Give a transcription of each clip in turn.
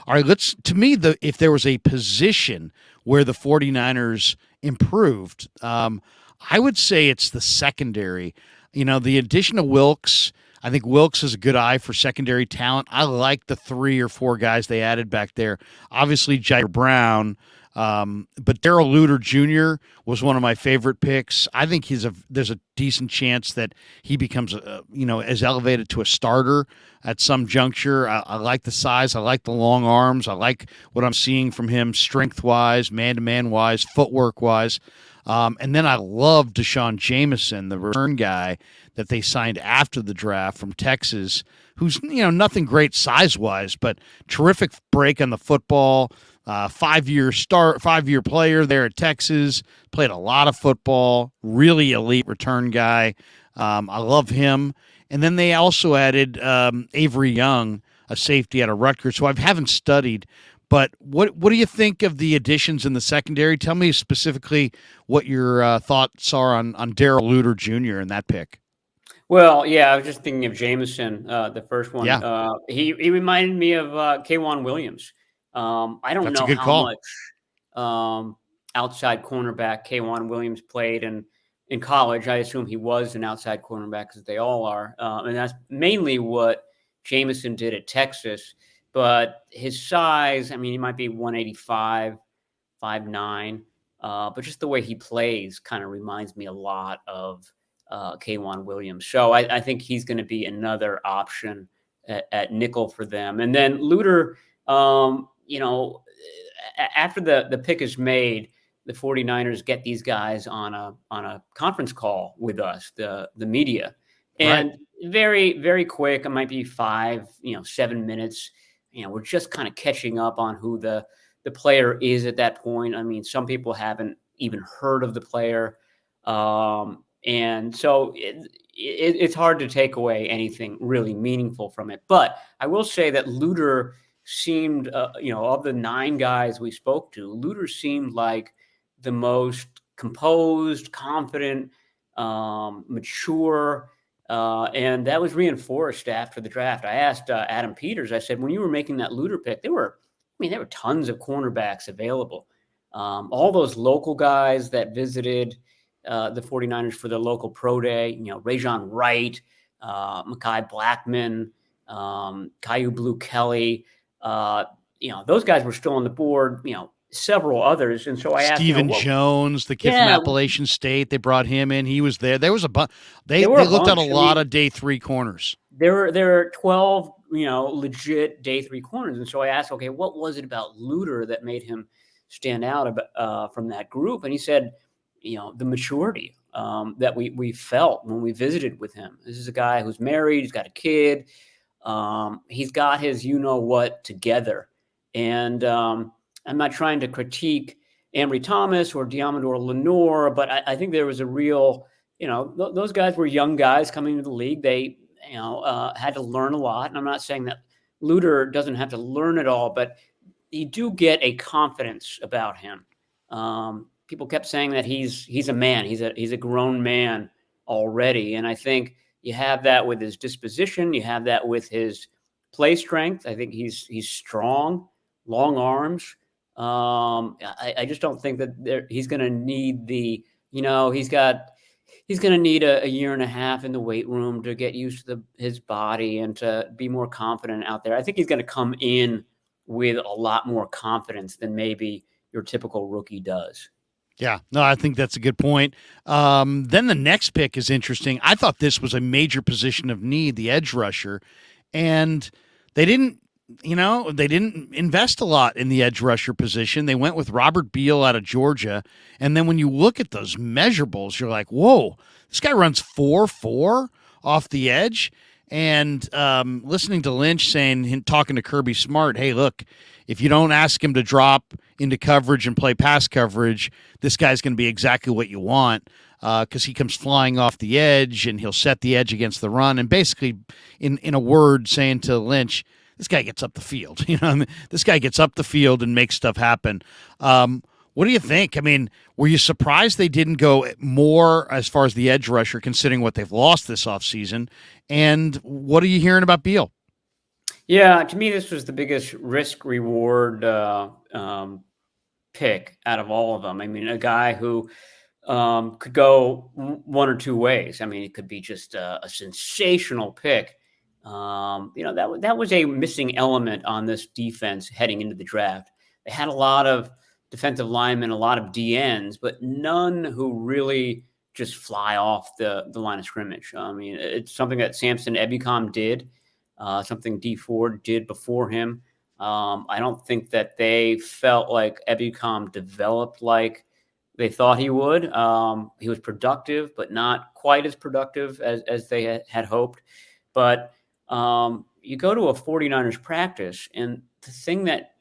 All right, to me, if there was a position where the 49ers improved, I would say it's the secondary. The addition of Wilkes, I think Wilkes has a good eye for secondary talent. I like the 3 or 4 guys they added back there. Obviously, Jair Brown, but Darrell Luter Jr. was one of my favorite picks. I think there's a decent chance that he becomes as elevated to a starter at some juncture. I like the size. I like the long arms. I like what I'm seeing from him strength wise, man to man wise, footwork wise. And then I love Deshaun Jameson, the return guy that they signed after the draft from Texas, who's nothing great size wise, but terrific break on the football. 5-year player there at Texas, played a lot of football, really elite return guy. I love him. And then they also added Avery Young, a safety out of Rutgers, who I haven't studied. But what do you think of the additions in the secondary? Tell me specifically what your thoughts are on Darrell Luter Jr. in that pick. Well, yeah, I was just thinking of Jameson, the first one. Yeah. He reminded me of K'Wan Williams. I don't That's a know good how call. much outside cornerback K'Wan Williams played in college. I assume he was an outside cornerback because they all are. And that's mainly what Jameson did at Texas. But his size, I mean, he might be 185, 5'9", but just the way he plays kind of reminds me a lot of K'Wan Williams. So I think he's going to be another option at nickel for them. And then Luter, after the pick is made, the 49ers get these guys on a conference call with us, the media, and right. very, very quick. It might be 7 minutes. We're just kind of catching up on who the player is at that point. I mean, some people haven't even heard of the player. And so it's hard to take away anything really meaningful from it. But I will say that Luter seemed, of the 9 guys we spoke to, Luter seemed like the most composed, confident, mature, and that was reinforced after the draft. I asked Adam Peters, I said, when you were making that Luter pick, there were tons of cornerbacks available. All those local guys that visited the 49ers for their local pro day, Rajon Wright, Mekhi Blackman, Caillou Blue Kelly, those guys were still on the board, several others. And so I asked, Stephen Jones, the kid from Appalachian State, they brought him in. He was there. There was a bunch. They looked at a lot of day 3 corners. There are 12, legit day 3 corners. And so I asked, okay, what was it about Luter that made him stand out from that group? And he said, the maturity that we felt when we visited with him. This is a guy who's married. He's got a kid. He's got his what together. And I'm not trying to critique Ambry Thomas or Diamador Lenore, but I think there was a real, those guys were young guys coming into the league. They, had to learn a lot. And I'm not saying that Luter doesn't have to learn it all, but you do get a confidence about him. People kept saying that he's a man. He's a grown man already. And I think you have that with his disposition. You have that with his play strength. I think he's strong, long arms. I just don't think that he's going to need he's going to need a year and a half in the weight room to get used to his body and to be more confident out there. I think he's going to come in with a lot more confidence than maybe your typical rookie does. Yeah, no, I think that's a good point. Then the next pick is interesting. I thought this was a major position of need, the edge rusher, and they didn't invest a lot in the edge rusher position. They went with Robert Beal out of Georgia, and then when you look at those measurables, you're like, whoa, this guy runs 4.4 off the edge. And listening to Lynch talking to Kirby Smart, hey, look, if you don't ask him to drop into coverage and play pass coverage, this guy's going to be exactly what you want because he comes flying off the edge and he'll set the edge against the run. And basically, in a word, saying to Lynch, this guy gets up the field. This guy gets up the field and makes stuff happen. What do you think? I mean, were you surprised they didn't go more as far as the edge rusher, considering what they've lost this offseason? And what are you hearing about Beal? Yeah, to me, this was the biggest risk reward pick out of all of them. I mean, a guy who could go one or two ways. I mean, it could be just a sensational pick. That was a missing element on this defense heading into the draft. They had a lot of defensive linemen, a lot of DNs, but none who really just fly off the line of scrimmage. I mean, it's something that Samson Ebukam did, something D Ford did before him. I don't think that they felt like Ebukam developed like they thought he would. He was productive, but not quite as productive as they had hoped. But you go to a 49ers practice, and the thing that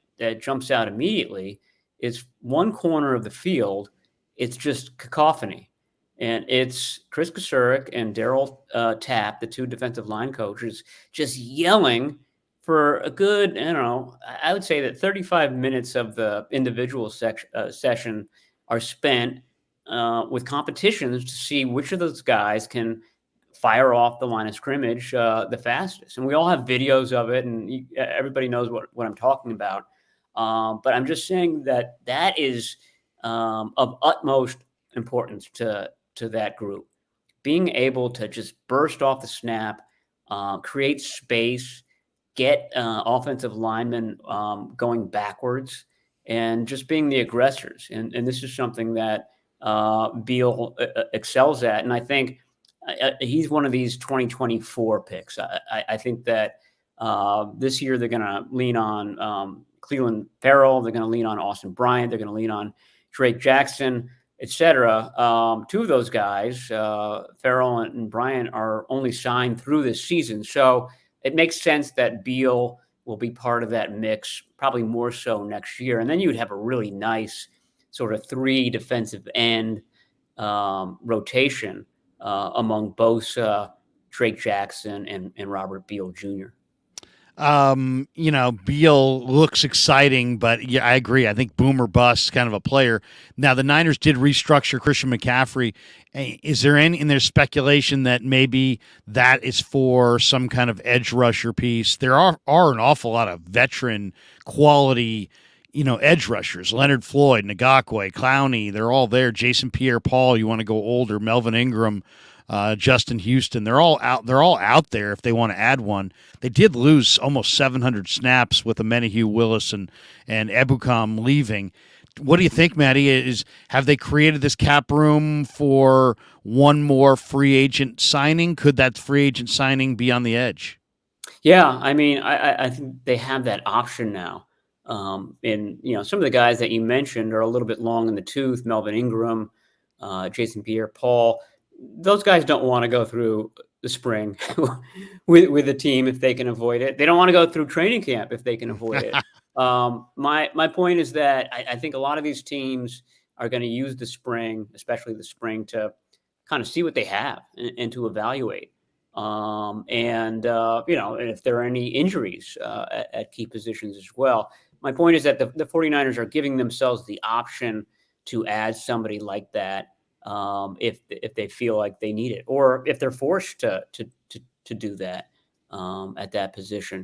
jumps out immediately is one corner of the field. It's just cacophony. And it's Chris Kasurik and Daryl Tapp, the two defensive line coaches, just yelling for a good, I don't know, I would say that 35 minutes of the individual session are spent with competitions to see which of those guys can fire off the line of scrimmage the fastest. And we all have videos of it, and everybody knows what I'm talking about. But I'm just saying that that is of utmost importance to that group. Being able to just burst off the snap, create space, get offensive linemen going backwards, and just being the aggressors. And this is something that Beal excels at. And I think he's one of these 2024 picks. I think that this year they're going to lean on Cleveland Farrell. They're going to lean on Austin Bryant. They're going to lean on Drake Jackson, etc. Two of those guys, Farrell and Bryant, are only signed through this season. So it makes sense that Beal will be part of that mix, probably more so next year. And then you would have a really nice sort of three defensive end rotation among both Drake Jackson and Robert Beal Jr. Beal looks exciting, but yeah, I agree. I think boom or bust kind of a player. Now, the Niners did restructure Christian McCaffrey. Is there any in their speculation that maybe that is for some kind of edge rusher piece? There are an awful lot of veteran quality, edge rushers. Leonard Floyd, Ngakwe, Clowney, they're all there. Jason Pierre-Paul, you want to go older. Melvin Ingram, Justin Houston, they're all out. They're all out there if they want to add one. They did lose almost 700 snaps with Amenahue Willis and Ebukam leaving. What do you think, Matty? Have they created this cap room for one more free agent signing? Could that free agent signing be on the edge? Yeah, I mean, I think they have that option now. And some of the guys that you mentioned are a little bit long in the tooth. Melvin Ingram, Jason Pierre-Paul. Those guys don't want to go through the spring with the team if they can avoid it. They don't want to go through training camp if they can avoid it. My point is that I think a lot of these teams are going to use the spring, especially the spring, to kind of see what they have and to evaluate. And if there are any injuries at key positions as well. My point is that the 49ers are giving themselves the option to add somebody like that if they feel like they need it, or if they're forced to do that at that position.